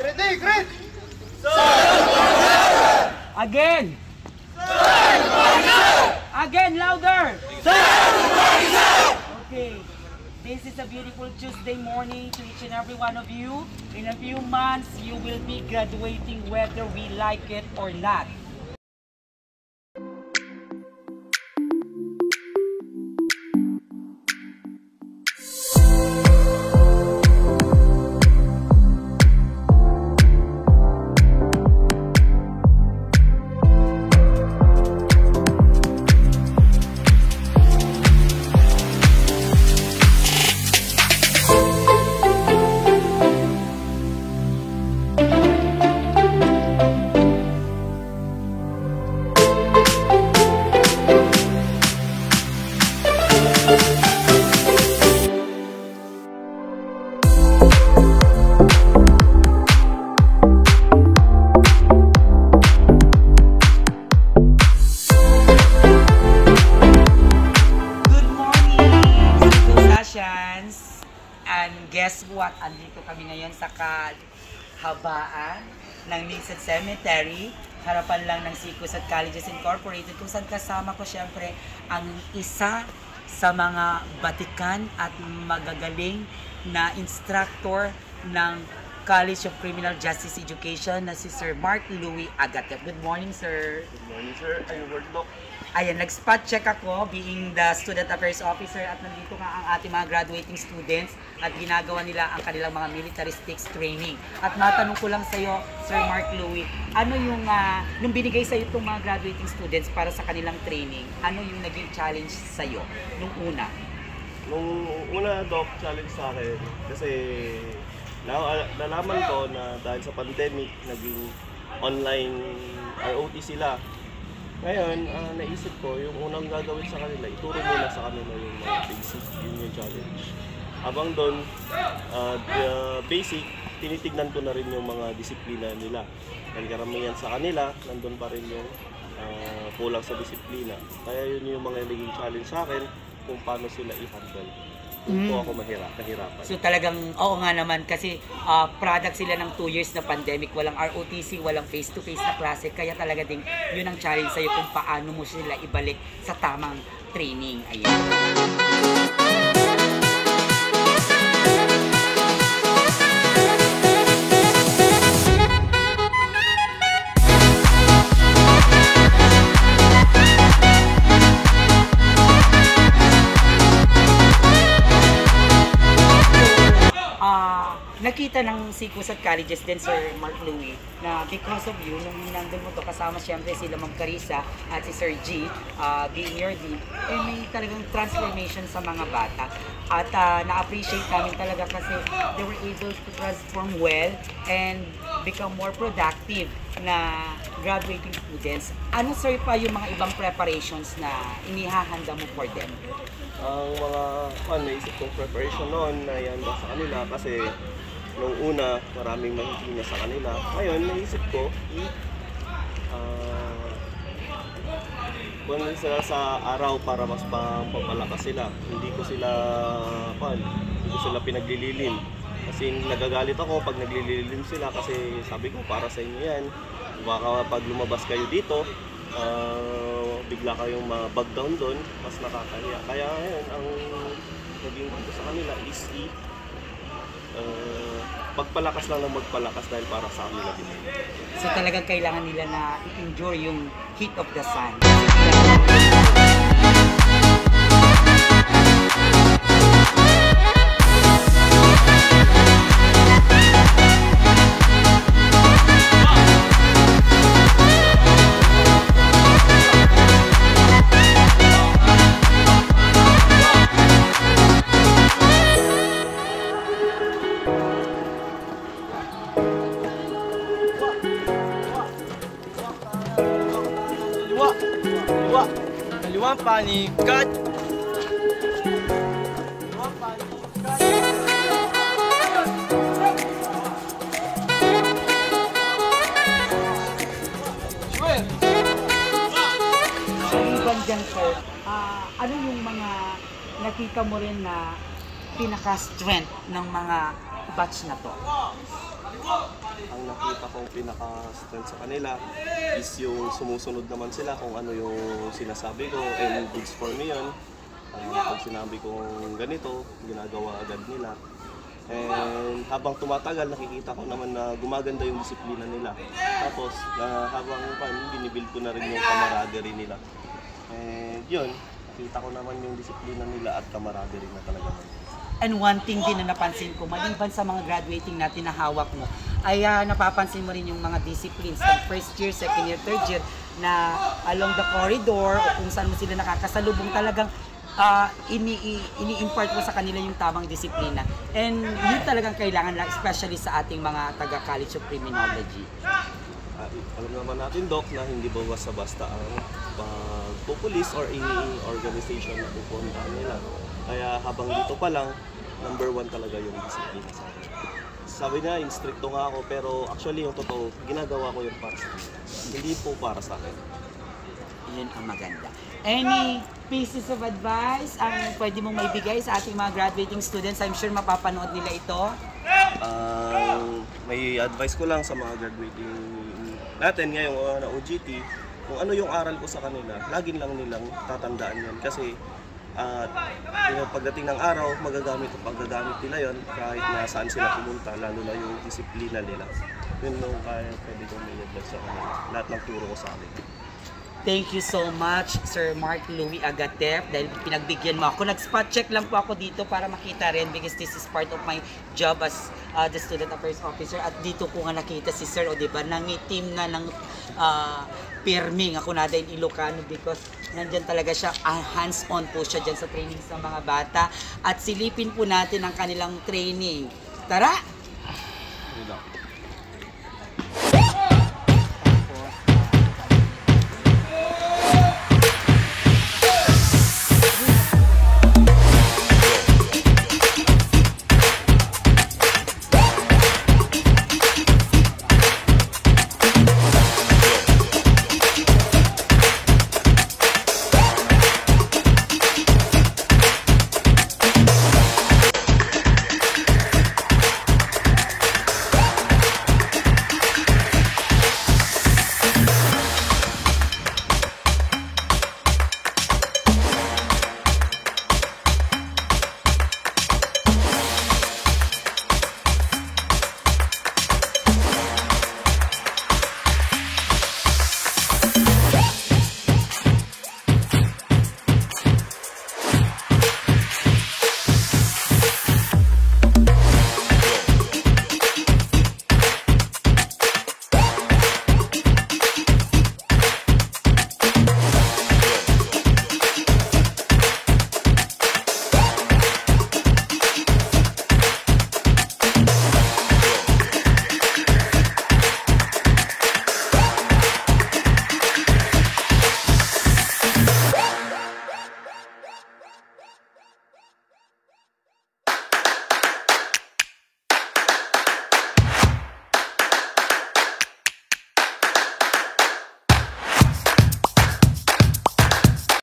Ready, great! Again! Again, louder! Okay, this is a beautiful Tuesday morning to each and every one of you. In a few months, you will be graduating whether we like it or not. And guess what? Andito kami ngayon sa kahabaan ng Lindsay Cemetery, harapan lang ng Sikosat Colleges Incorporated, kung saan kasama ko syempre ang isa sa mga batikan at magagaling na instructor ng College of Criminal Justice Education na si Sir Mark Louie Agatet. Good morning, sir. Good morning, sir. Ayun, word lock. Ayan, nag-spot check ako being the Student Affairs Officer at nandito nga ang ating mga graduating students at ginagawa nila ang kanilang mga militaristics training. At matanong ko lang sa iyo, Sir Mark Louie, ano yung, nung binigay sa iyo itong mga graduating students para sa kanilang training, ano yung naging challenge sa iyo nung una? Nung una, Doc, challenge sa akin kasi nalaman ko na dahil sa pandemic, naging online ROT sila. Ngayon, naisip ko, yung unang gagawin sa kanila, ituro muna sa kanila yung mga basic, yun yung challenge. Habang doon, basic, tinitignan ko na rin yung mga disiplina nila. Dahil karamihan sa kanila, nandun pa rin yung kulang sa disiplina. Kaya yun yung mga naging challenge sa akin, kung paano sila i-handle. Kung ako mahirapan. So talagang, oo nga naman, kasi product sila ng 2 years na pandemic, walang ROTC, walang face-to-face na klase, kaya talaga ding yun ang challenge sa'yo kung paano mo sila ibalik sa tamang training. Ayan. Nakita ng Sikosat Colleges din, Sir Mark Louie, na because of you, nung nandun mo to, kasama siyempre sila Ma'am Carissa at si Sir G, being your dean, may talagang transformation sa mga bata. At na-appreciate namin talaga kasi they were able to transform well and become more productive na graduating students. Ano, sir, pa yung mga ibang preparations na inihahanda mo for them? Ang mga naisip kong preparation noon na ihanda sa kanila kasi nung una, maraming mahihina sa kanila. Ngayon, naisip ko, kung sila sa araw para mas papalakas sila. Hindi ko sila pinaglililim. Kasi nagagalit ako pag naglililim sila kasi sabi ko, para sa inyo yan. Baka pag lumabas kayo dito, bigla kayong ma-bug down doon, mas nakakahiya. Kaya ngayon, ang naging dito sa kanila is pagpalakas lang ng magpalakas dahil para sa kanila din. So talagang kailangan nila na i-enjoy yung heat of the sun. Kaliwang panikat. Kaliwang panikat. Sure. Ang bandyan ka. sir, ano yung mga nakita mo rin na pinaka-strength ng mga batch na to? Ang nakita kong pinaka-strength sa kanila is yung sumusunod naman sila kung ano yung sinasabi ko, and goods for me yun. Pag sinabi kong ganito, ginagawa agad nila. And habang tumatagal, nakikita ko naman na gumaganda yung disiplina nila. Tapos, habang binibuild ko na rin yung camaraderie nila. And yun, nakita ko naman yung disiplina nila at camaraderie na talaga. And one thing din na napansin ko, maliban sa mga graduating natin na hawak mo, ay napapansin mo rin yung mga disciplines ng first year, second year, third year, na along the corridor o kung saan mo sila nakakasalubong, talagang ini-impart mo sa kanila yung tamang disiplina. And yun talagang kailangan lang, especially sa ating mga taga-College of Criminology. Alam naman natin, Doc, na hindi ba basta-basta ang pagpupulis or any organization na pupuntahan nila. Kaya habang dito pa lang, number 1 talaga yung disiplina sa akin. Sabi niya, instricto nga ako, pero actually yung totoo, ginagawa ko yung para sa akin. Hindi po para sa akin. Yun ang maganda. Any pieces of advice ang pwede mong maibigay sa ating mga graduating students? I'm sure mapapanood nila ito. May advice ko lang sa mga graduating natin ngayong na OJT, kung ano yung aral ko sa kanila, lagi lang nilang tatandaan yan. Kasi pagdating ng araw, magagamit nila yon kahit na saan sila pumunta, lalo na yung disiplina nila. Yun yung kaya pwede kong may advice sa kanila. Lahat ng turo ko sa akin. Thank you so much, Sir Mark Louie Agatep, dahil pinagbigyan mo ako. Nag-spot check lang po ako dito para makita rin because this is part of my job as the Student Affairs Officer. At dito ko nga nakita si Sir, o diba, nangitim na ng pirming ako na din Ilocano because nandyan talaga siya, hands-on po siya dyan sa training sa mga bata. At silipin po natin ang kanilang training. Tara!